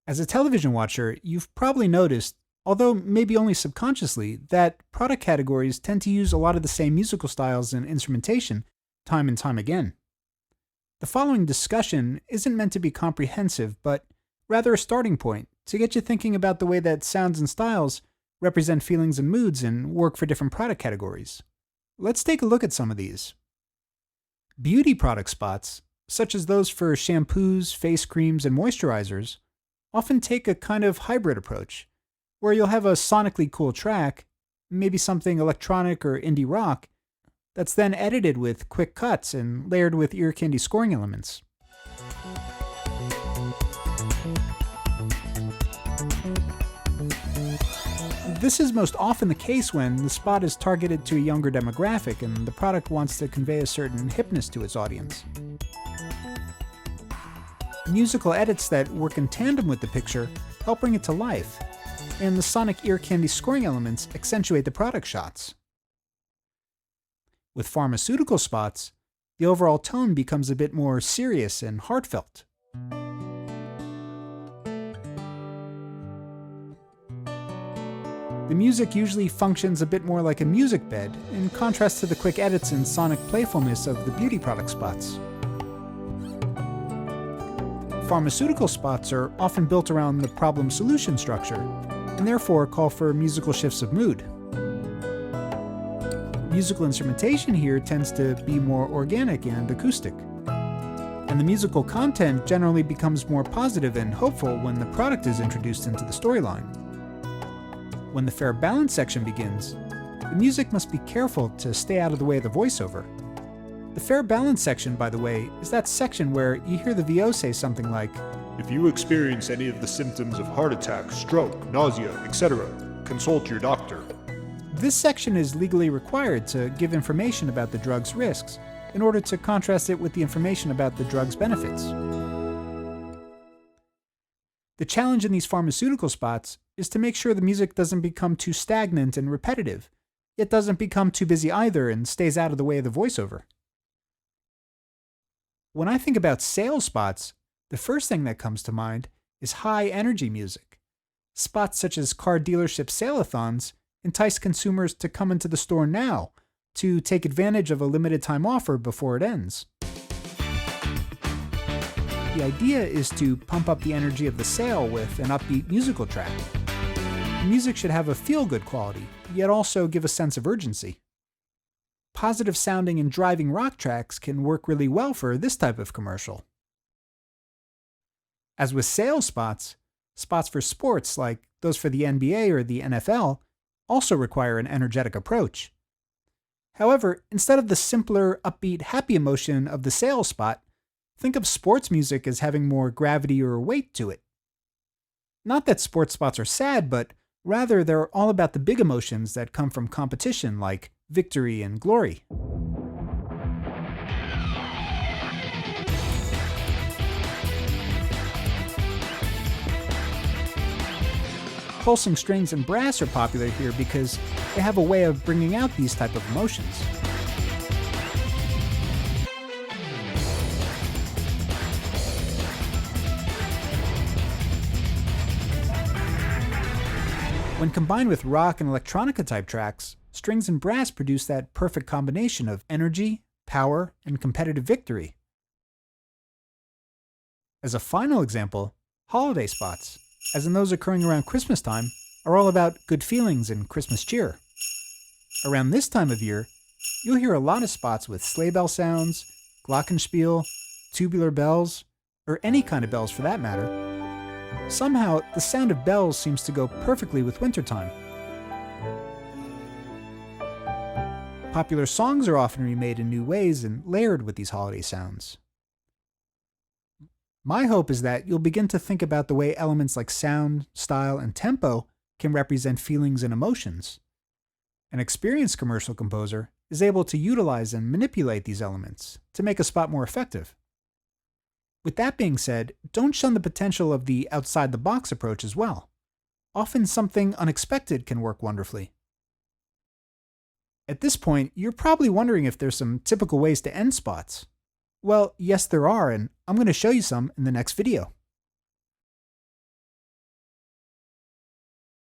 As a television watcher, you've probably noticed, although maybe only subconsciously, that product categories tend to use a lot of the same musical styles and instrumentation time and time again. The following discussion isn't meant to be comprehensive, but rather a starting point to get you thinking about the way that sounds and styles represent feelings and moods and work for different product categories. Let's take a look at some of these. Beauty product spots, such as those for shampoos, face creams, and moisturizers, often take a kind of hybrid approach, where you'll have a sonically cool track, maybe something electronic or indie rock, that's then edited with quick cuts and layered with ear candy scoring elements. This is most often the case when the spot is targeted to a younger demographic and the product wants to convey a certain hipness to its audience. Musical edits that work in tandem with the picture help bring it to life, and the sonic ear candy scoring elements accentuate the product shots. With pharmaceutical spots, the overall tone becomes a bit more serious and heartfelt. The music usually functions a bit more like a music bed, in contrast to the quick edits and sonic playfulness of the beauty product spots. Pharmaceutical spots are often built around the problem-solution structure, and therefore call for musical shifts of mood. Musical instrumentation here tends to be more organic and acoustic, and the musical content generally becomes more positive and hopeful when the product is introduced into the storyline. When the fair balance section begins, the music must be careful to stay out of the way of the voiceover. The fair balance section, by the way, is that section where you hear the VO say something like, "If you experience any of the symptoms of heart attack, stroke, nausea, etc., consult your doctor." This section is legally required to give information about the drug's risks in order to contrast it with the information about the drug's benefits. The challenge in these pharmaceutical spots is to make sure the music doesn't become too stagnant and repetitive, yet doesn't become too busy either and stays out of the way of the voiceover. When I think about sales spots, the first thing that comes to mind is high-energy music. Spots such as car dealership sale-a-thons entice consumers to come into the store now to take advantage of a limited-time offer before it ends. The idea is to pump up the energy of the sale with an upbeat musical track. The music should have a feel-good quality, yet also give a sense of urgency. Positive sounding and driving rock tracks can work really well for this type of commercial. As with sales spots, spots for sports like those for the NBA or the NFL also require an energetic approach. However, instead of the simpler, upbeat, happy emotion of the sales spot, think of sports music as having more gravity or weight to it. Not that sports spots are sad, but rather they're all about the big emotions that come from competition like victory and glory. Pulsing strings and brass are popular here because they have a way of bringing out these type of emotions. When combined with rock and electronica type tracks, strings and brass produce that perfect combination of energy, power, and competitive victory. As a final example, holiday spots, as in those occurring around Christmas time, are all about good feelings and Christmas cheer. Around this time of year, you'll hear a lot of spots with sleigh bell sounds, glockenspiel, tubular bells, or any kind of bells for that matter. Somehow, the sound of bells seems to go perfectly with wintertime. Popular songs are often remade in new ways and layered with these holiday sounds. My hope is that you'll begin to think about the way elements like sound, style, and tempo can represent feelings and emotions. An experienced commercial composer is able to utilize and manipulate these elements to make a spot more effective. With that being said, don't shun the potential of the outside-the-box approach as well. Often something unexpected can work wonderfully. At this point, you're probably wondering if there's some typical ways to end spots. Well, yes there are, and I'm going to show you some in the next video.